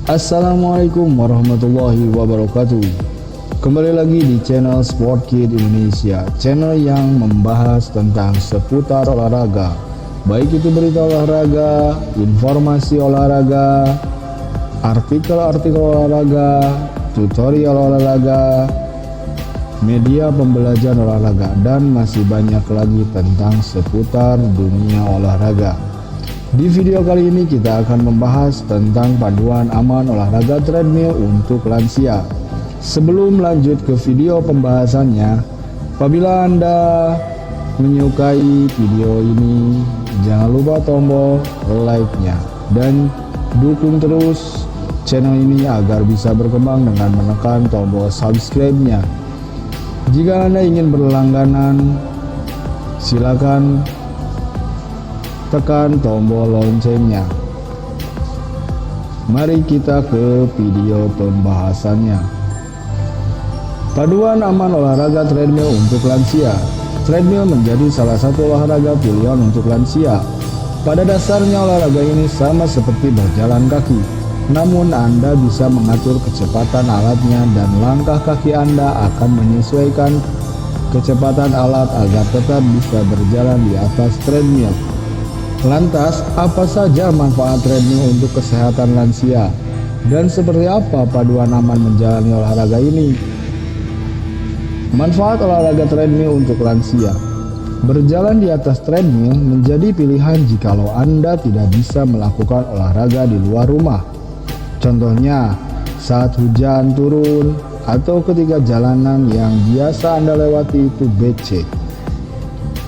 Assalamualaikum warahmatullahi wabarakatuh. Kembali lagi di channel Sport Kid Indonesia, channel yang membahas tentang seputar olahraga, baik itu berita olahraga, informasi olahraga, artikel-artikel olahraga, tutorial olahraga, media pembelajaran olahraga, dan masih banyak lagi tentang seputar dunia olahraga. Di video kali ini kita akan membahas tentang panduan aman olahraga treadmill untuk lansia. Sebelum lanjut ke video pembahasannya, apabila Anda menyukai video ini, jangan lupa tombol like-nya dan dukung terus channel ini agar bisa berkembang dengan menekan tombol subscribe-nya. Jika Anda ingin berlangganan, silakan tekan tombol loncengnya. Mari kita ke video pembahasannya. Panduan aman olahraga treadmill untuk lansia. Treadmill menjadi salah satu olahraga pilihan untuk lansia. Pada dasarnya olahraga ini sama seperti berjalan kaki, namun Anda bisa mengatur kecepatan alatnya dan langkah kaki Anda akan menyesuaikan kecepatan alat agar tetap bisa berjalan di atas treadmill. Lantas, apa saja manfaat treadmill untuk kesehatan lansia? Dan seperti apa panduan aman menjalani olahraga ini? Manfaat olahraga treadmill untuk lansia. Berjalan di atas treadmill menjadi pilihan jikalau Anda tidak bisa melakukan olahraga di luar rumah. Contohnya, saat hujan turun atau ketika jalanan yang biasa Anda lewati itu becek.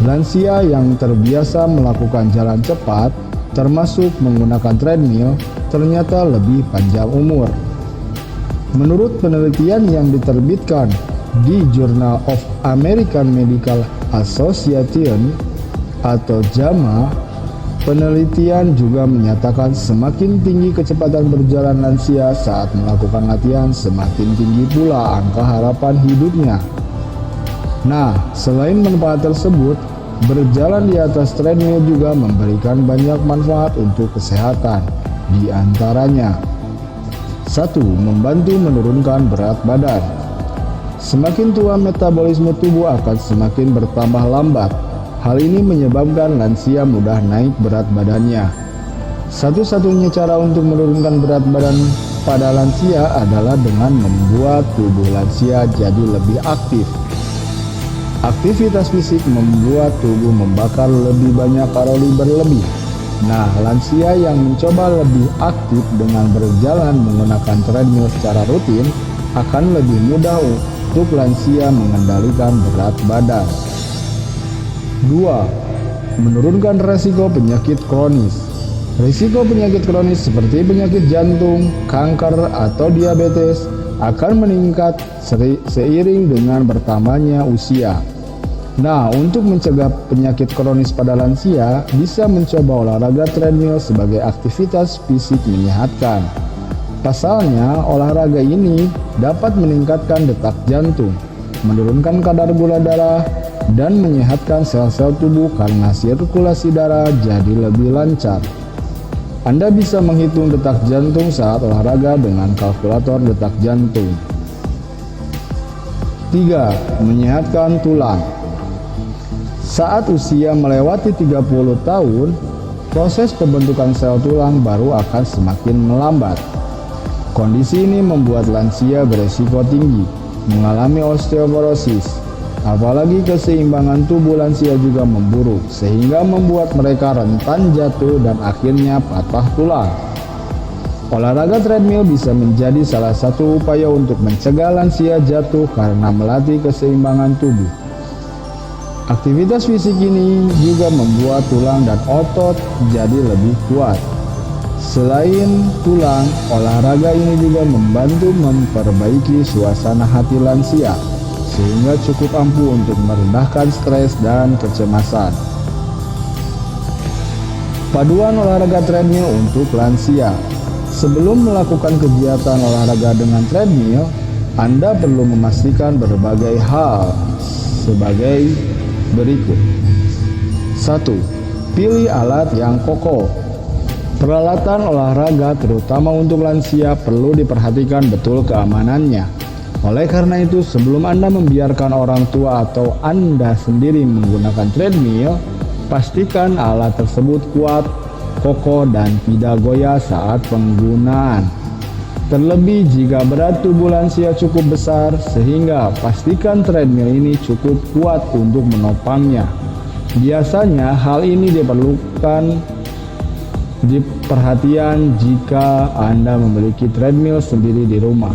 Lansia yang terbiasa melakukan jalan cepat, termasuk menggunakan treadmill, ternyata lebih panjang umur. Menurut penelitian yang diterbitkan di Journal of American Medical Association atau JAMA, penelitian juga menyatakan semakin tinggi kecepatan berjalan lansia saat melakukan latihan, semakin tinggi pula angka harapan hidupnya. Nah, selain manfaat tersebut, berjalan di atas treadmill juga memberikan banyak manfaat untuk kesehatan. Di antaranya, 1. Membantu menurunkan berat badan. Semakin tua metabolisme tubuh akan semakin bertambah lambat. Hal ini menyebabkan lansia mudah naik berat badannya. Satu-satunya cara untuk menurunkan berat badan pada lansia adalah dengan membuat tubuh lansia jadi lebih aktif. Aktivitas fisik membuat tubuh membakar lebih banyak kalori berlebih. Nah, lansia yang mencoba lebih aktif dengan berjalan menggunakan treadmill secara rutin akan lebih mudah untuk lansia mengendalikan berat badan. 2. Menurunkan resiko penyakit kronis. Risiko penyakit kronis seperti penyakit jantung, kanker, atau diabetes akan meningkat seiring dengan bertambahnya usia. Nah, untuk mencegah penyakit kronis pada lansia, bisa mencoba olahraga treadmill sebagai aktivitas fisik menyehatkan. Pasalnya, olahraga ini dapat meningkatkan detak jantung, menurunkan kadar gula darah, dan menyehatkan sel-sel tubuh karena sirkulasi darah jadi lebih lancar. Anda bisa menghitung detak jantung saat olahraga dengan kalkulator detak jantung. 3. Menyehatkan tulang. Saat usia melewati 30 tahun, proses pembentukan sel tulang baru akan semakin melambat. Kondisi ini membuat lansia beresiko tinggi mengalami osteoporosis. Apalagi keseimbangan tubuh lansia juga memburuk, sehingga membuat mereka rentan jatuh dan akhirnya patah tulang. Olahraga treadmill bisa menjadi salah satu upaya untuk mencegah lansia jatuh karena melatih keseimbangan tubuh. Aktivitas fisik ini juga membuat tulang dan otot jadi lebih kuat. Selain tulang, olahraga ini juga membantu memperbaiki suasana hati lansia, sehingga cukup ampuh untuk merendahkan stres dan kecemasan. Panduan olahraga treadmill untuk lansia. Sebelum melakukan kegiatan olahraga dengan treadmill, Anda perlu memastikan berbagai hal sebagai berikut. 1. Pilih alat yang kokoh. Peralatan olahraga terutama untuk lansia perlu diperhatikan betul keamanannya. Oleh karena itu, sebelum Anda membiarkan orang tua atau Anda sendiri menggunakan treadmill, pastikan alat tersebut kuat, kokoh, dan tidak goyah saat penggunaan. Terlebih jika berat tubuh lansia cukup besar, sehingga pastikan treadmill ini cukup kuat untuk menopangnya. Biasanya hal ini diperhatikan jika Anda memiliki treadmill sendiri di rumah.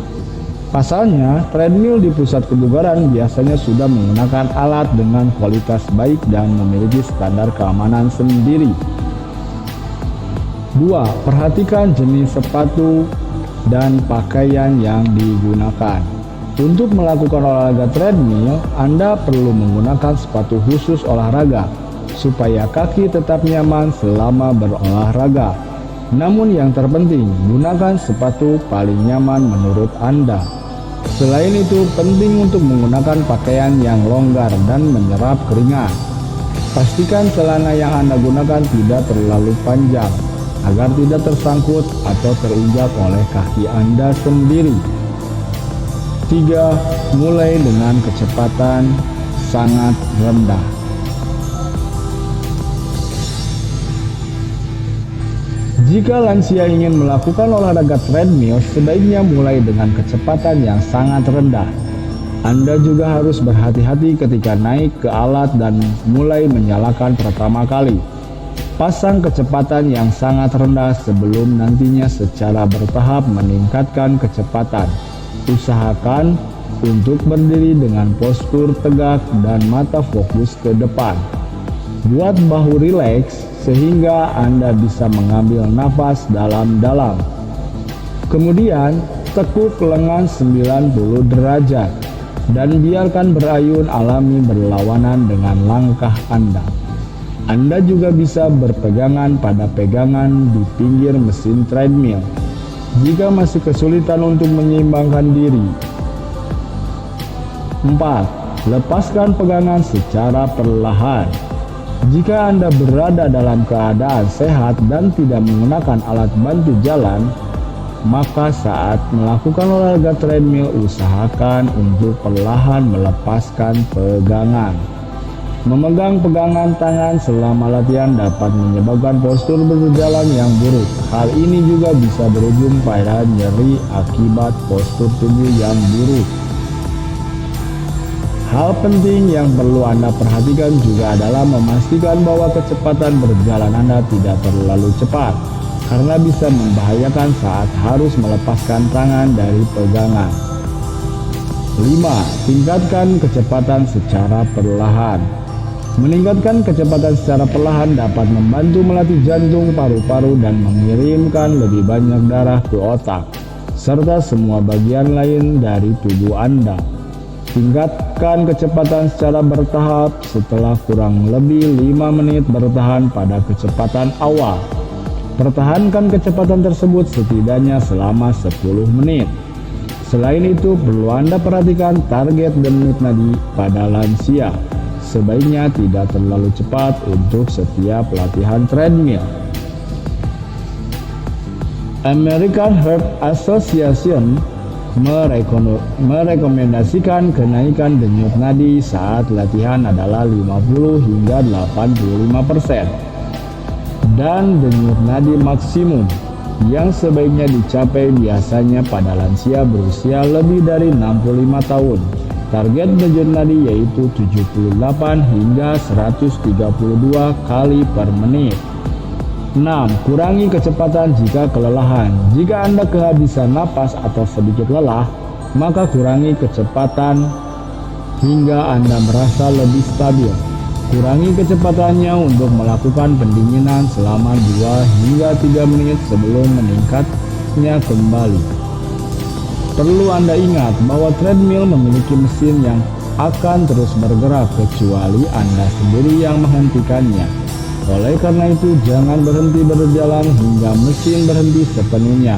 Pasalnya, treadmill di pusat kebugaran biasanya sudah menggunakan alat dengan kualitas baik dan memiliki standar keamanan sendiri. 2. Perhatikan jenis sepatu dan pakaian yang digunakan. Untuk melakukan olahraga treadmill, Anda perlu menggunakan sepatu khusus olahraga supaya kaki tetap nyaman selama berolahraga. Namun yang terpenting, gunakan sepatu paling nyaman menurut Anda. Selain itu, penting untuk menggunakan pakaian yang longgar dan menyerap keringat. Pastikan celana yang Anda gunakan tidak terlalu panjang, agar tidak tersangkut atau terinjak oleh kaki Anda sendiri. 3. Mulai dengan kecepatan sangat rendah. Jika lansia ingin melakukan olahraga treadmill, sebaiknya mulai dengan kecepatan yang sangat rendah. Anda juga harus berhati-hati ketika naik ke alat dan mulai menyalakan pertama kali. Pasang kecepatan yang sangat rendah sebelum nantinya secara bertahap meningkatkan kecepatan. Usahakan untuk berdiri dengan postur tegak dan mata fokus ke depan. Buat bahu rileks sehingga Anda bisa mengambil nafas dalam-dalam. Kemudian, tekuk lengan 90 derajat dan biarkan berayun alami berlawanan dengan langkah Anda. Anda juga bisa berpegangan pada pegangan di pinggir mesin treadmill jika masih kesulitan untuk menyeimbangkan diri. 4. Lepaskan pegangan secara perlahan. Jika Anda berada dalam keadaan sehat dan tidak menggunakan alat bantu jalan, maka saat melakukan olahraga treadmill usahakan untuk perlahan melepaskan pegangan. Memegang pegangan tangan selama latihan dapat menyebabkan postur berjalan yang buruk. Hal ini juga bisa berujung pada nyeri akibat postur tubuh yang buruk. Hal penting yang perlu Anda perhatikan juga adalah memastikan bahwa kecepatan berjalan Anda tidak terlalu cepat, karena bisa membahayakan saat harus melepaskan tangan dari pegangan. 5. Tingkatkan kecepatan secara perlahan. Meningkatkan kecepatan secara perlahan dapat membantu melatih jantung, paru-paru, dan mengirimkan lebih banyak darah ke otak, serta semua bagian lain dari tubuh Anda. Tingkatkan kecepatan secara bertahap setelah kurang lebih 5 menit bertahan pada kecepatan awal. Pertahankan kecepatan tersebut setidaknya selama 10 menit. Selain itu, perlu Anda perhatikan target denyut nadi pada lansia. Sebaiknya tidak terlalu cepat untuk setiap latihan treadmill. American Heart Association merekomendasikan kenaikan denyut nadi saat latihan adalah 50 hingga 85%, dan denyut nadi maksimum yang sebaiknya dicapai biasanya pada lansia berusia lebih dari 65 tahun. Target denyut nadi yaitu 78 hingga 132 kali per menit. 6. Kurangi kecepatan jika kelelahan. Jika Anda kehabisan napas atau sedikit lelah, maka kurangi kecepatan hingga Anda merasa lebih stabil. Kurangi kecepatannya untuk melakukan pendinginan selama 2 hingga 3 menit sebelum meningkatnya kembali. Perlu Anda ingat bahwa treadmill memiliki mesin yang akan terus bergerak kecuali Anda sendiri yang menghentikannya. Oleh karena itu, jangan berhenti berjalan hingga mesin berhenti sepenuhnya,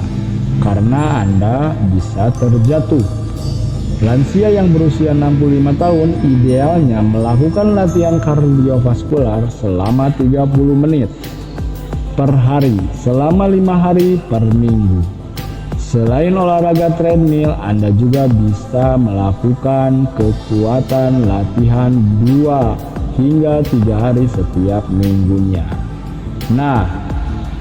karena Anda bisa terjatuh. Lansia yang berusia 65 tahun idealnya melakukan latihan kardiovaskular selama 30 menit. per hari selama 5 hari per minggu. Selain olahraga treadmill, Anda juga bisa melakukan kekuatan latihan 2 hingga 3 hari setiap minggunya. Nah,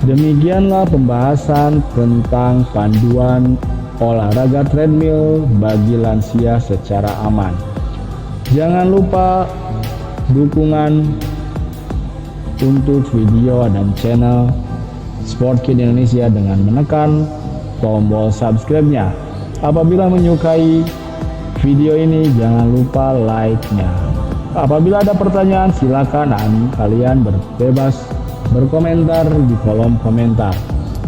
demikianlah pembahasan tentang panduan olahraga treadmill bagi lansia secara aman. Jangan lupa dukungan untuk video dan channel Sport Kid Indonesia dengan menekan tombol subscribe-nya. Apabila menyukai video ini, jangan lupa like-nya. Apabila ada pertanyaan, silakan kalian bebas berkomentar di kolom komentar.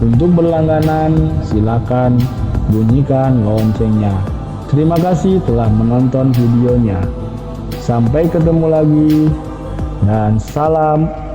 Untuk berlangganan, silakan bunyikan loncengnya. Terima kasih telah menonton videonya. Sampai ketemu lagi dan salam